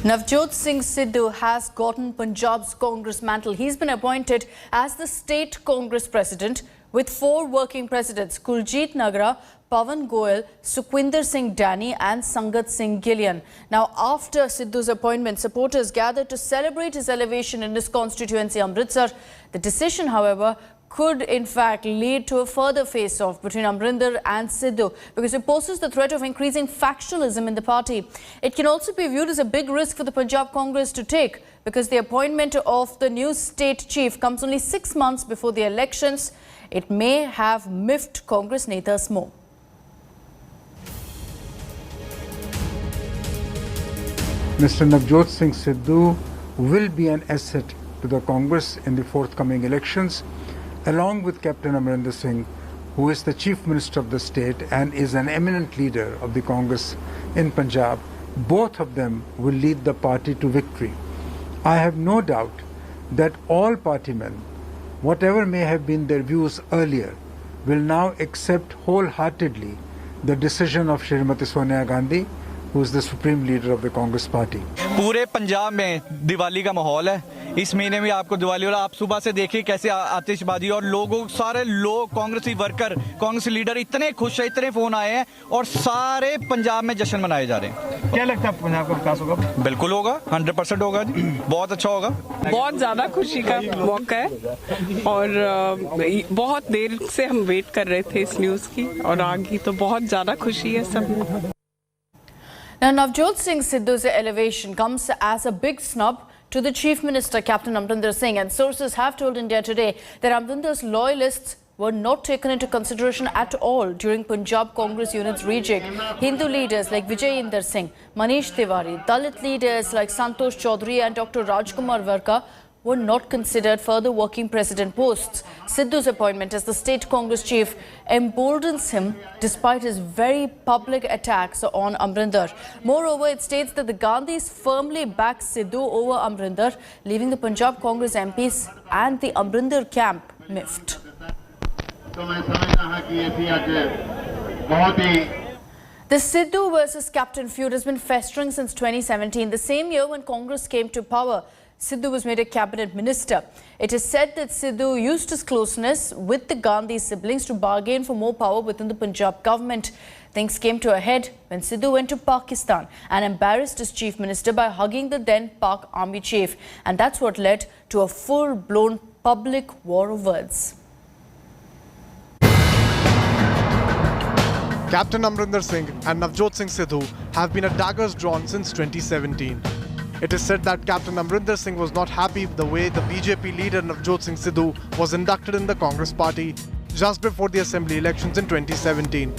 Navjot Singh Sidhu has gotten Punjab's Congress mantle. He's been appointed as the state Congress president with 4 working presidents: Kuljit Nagra, Pawan Goel, Sukhwinder Singh Danny and Sangat Singh Gilzian. Now, after Sidhu's appointment, supporters gathered to celebrate his elevation in his constituency, Amritsar. The decision, however, could in fact lead to a further face-off between Amarinder and Sidhu because it poses the threat of increasing factionalism in the party. It can also be viewed as a big risk for the Punjab Congress to take because the appointment of the new state chief comes only 6 months before the elections. It may have miffed Congress netas more. Mr. Navjot Singh Sidhu will be an asset to the Congress in the forthcoming elections, along with Captain Amarinder Singh, who is the Chief Minister of the state and is an eminent leader of the Congress in Punjab. Both of them will lead the party to victory. I have no doubt that all party men, whatever may have been their views earlier, will now accept wholeheartedly the decision of Shrimati Sonia Gandhi, who is the supreme leader of the Congress party. पूरे पंजाब में दिवाली का माहौल है। इस महीने में आपको दिवाली और आप सुबह से देखिए कैसे आतिशबाजी और लोगों सारे लोग कांग्रेसी वर्कर कांग्रेस लीडर इतने खुश है, इतने फोन आए हैं और सारे पंजाब में जश्न मनाए जा रहे हैं। क्या लगता है पंजाब का विकास होगा? बिल्कुल होगा, 100% होगा जी, बहुत अच्छा होगा। बहुत ज्यादा खुशी का मौका है और बहुत देर से हम वेट कर रहे थे इस न्यूज की और आ गई तो बहुत ज्यादा खुशी है सब। Now, Navjot Singh Sidhu's elevation comes as a big snub to the Chief Minister, Captain Amarinder Singh, and sources have told India Today that Amarinder's loyalists were not taken into consideration at all during Punjab Congress unit's rejig. Hindu leaders like Vijayender Singh, Manish Tiwari, Dalit leaders like Santosh Chaudhary and Dr. Rajkumar Varka were not considered for the working president posts. Sidhu's appointment as the state Congress chief emboldens him despite his very public attacks on Amarinder. Moreover, it states that the Gandhis firmly back Sidhu over Amarinder, leaving the Punjab Congress MPs and the Amarinder camp miffed. The Sidhu versus Captain feud has been festering since 2017, the same year when Congress came to power. Sidhu was made a cabinet minister. It is said that Sidhu used his closeness with the Gandhi siblings to bargain for more power within the Punjab government. Things came to a head when Sidhu went to Pakistan and embarrassed his chief minister by hugging the then Pak army chief. And that's what led to a full-blown public war of words. Captain Amarinder Singh and Navjot Singh Sidhu have been at daggers drawn since 2017. It is said that Captain Amarinder Singh was not happy with the way the BJP leader Navjot Singh Sidhu was inducted in the Congress party just before the assembly elections in 2017.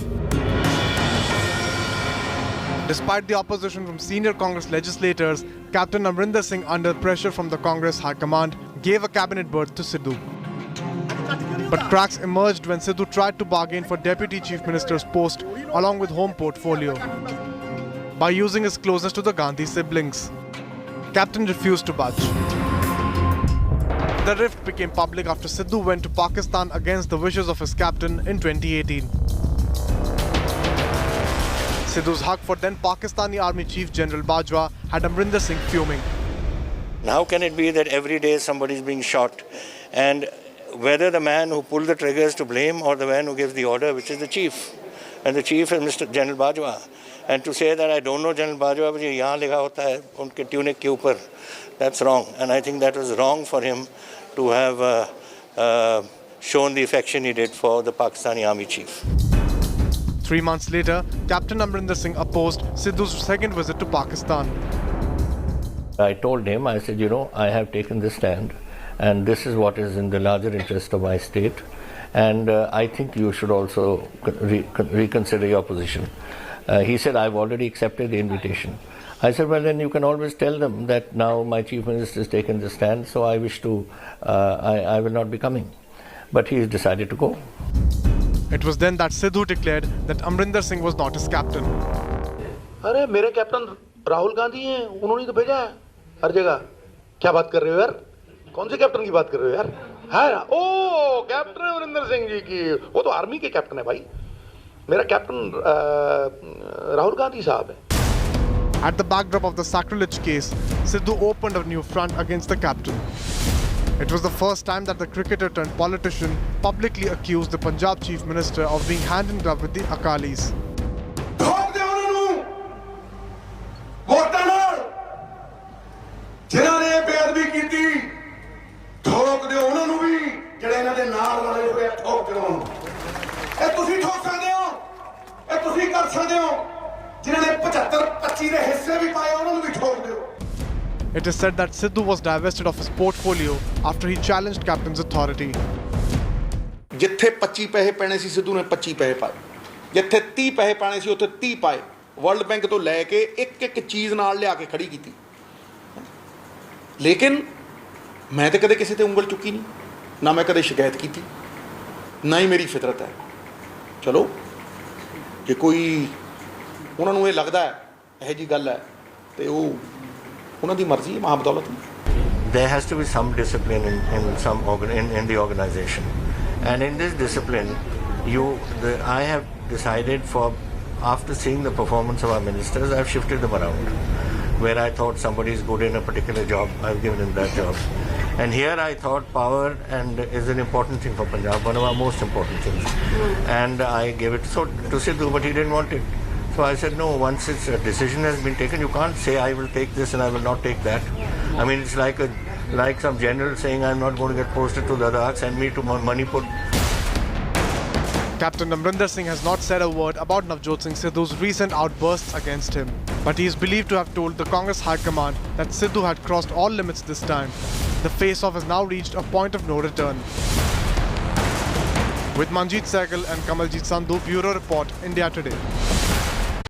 Despite the opposition from senior Congress legislators, Captain Amarinder Singh, under pressure from the Congress High Command, gave a cabinet berth to Sidhu. But cracks emerged when Sidhu tried to bargain for Deputy Chief Minister's post along with home portfolio by using his closeness to the Gandhi siblings. Captain refused to budge. The rift became public after Sidhu went to Pakistan against the wishes of his captain in 2018. Sidhu's hug for then Pakistani Army Chief General Bajwa had Amarinder Singh fuming. How can it be that every day somebody is being shot, and whether the man who pulled the trigger is to blame or the man who gives the order, which is the chief, and the chief is Mr. General Bajwa. And to say that I don't know General Bajwa, but यहाँ लिखा होता है उनके tunic के ऊपर, that's wrong. And I think that was wrong for him to have shown the affection he did for the Pakistani army chief. 3 months later, Captain Amarinder Singh opposed Sidhu's second visit to Pakistan. I told him, I said, I have taken this stand and this is what is in the larger interest of my state, and I think you should also reconsider your position. He said, I've already accepted the invitation. I said, well, then you can always tell them that now my chief minister has taken this stand, so I wish to, I will not be coming. But he has decided to go. It was then that Sidhu declared that Amarinder Singh was not his captain. अरे मेरे captain Rahul Gandhi हैं, उन्होंने तो भेजा है हर जगह। क्या बात कर रहे हो यार? कौन से कैप्टन की बात कर रहे हो यार? हाँ, ओ कैप्टन अमरिंदर सिंह जी की, वो तो आर्मी के कैप्टन है भाई। मेरा कैप्टन राहुल गांधी साहब है। At the backdrop of the sacrilege case, Sidhu opened a new front against the captain. It was the first time that the cricketer turned politician publicly accused the Punjab Chief Minister of being hand in glove with the Akalis. It is said that Sidhu was divested of his portfolio after he challenged captain's authority. ਜਿੱਥੇ 25 ਪੈਸੇ ਪੈਣੇ ਸੀ ਸਿੱਧੂ ਨੇ 25 ਪੈਸੇ ਪਾਏ, ਜਿੱਥੇ 30 ਪੈਸੇ ਪਾਣੇ ਸੀ ਉੱਥੇ 30 ਪਾਏ, ਵਰਲਡ ਬੈਂਕ ਤੋਂ ਲੈ ਕੇ ਇੱਕ ਇੱਕ ਚੀਜ਼ ਨਾਲ ਲਿਆ ਕੇ ਖੜੀ ਕੀਤੀ। ਲੇਕਿਨ ਮੈਂ ਤੇ ਕਦੇ ਕਿਸੇ ਤੇ ਉਂਗਲ ਚੁੱਕੀ ਨਹੀਂ, ਨਾ ਮੈਂ ਕਦੇ ਸ਼ਿਕਾਇਤ ਕੀਤੀ, ਨਾ ਹੀ ਮੇਰੀ ਫਿਤਰਤ ਹੈ। ਚਲੋ ਜੇ ਕੋਈ ਉਹਨਾਂ ਨੂੰ ਇਹ ਲੱਗਦਾ ਹੈ ਇਹੋ ਜਿਹੀ ਗੱਲ ਹੈ ਤੇ ਉਹ ਉਹਨਾਂ ਦੀ ਮਰਜ਼ੀ ਹੈ, ਮਹਾਬਦੌਲਤ। There has to be some discipline in the organization, and in this discipline, I have decided after seeing the performance of our ministers, I've shifted them around. Where I thought somebody is good in a particular job, I've given him that job. And here I thought power is an important thing for Punjab, one of our most important things. And I gave it to Sidhu, but he didn't want it. So I said, no, once a decision has been taken, you can't say I will take this and I will not take that. I mean, it's like some general saying, I'm not going to get posted to Ladakh, send me to Manipur. Captain Amarinder Singh has not said a word about Navjot Singh Sidhu's recent outbursts against him, but he is believed to have told the Congress High Command that Sidhu had crossed all limits this time. The face-off has now reached a point of no return. With Manjeet Sehgal and Kamaljit Sandhu, Bureau Report, India Today.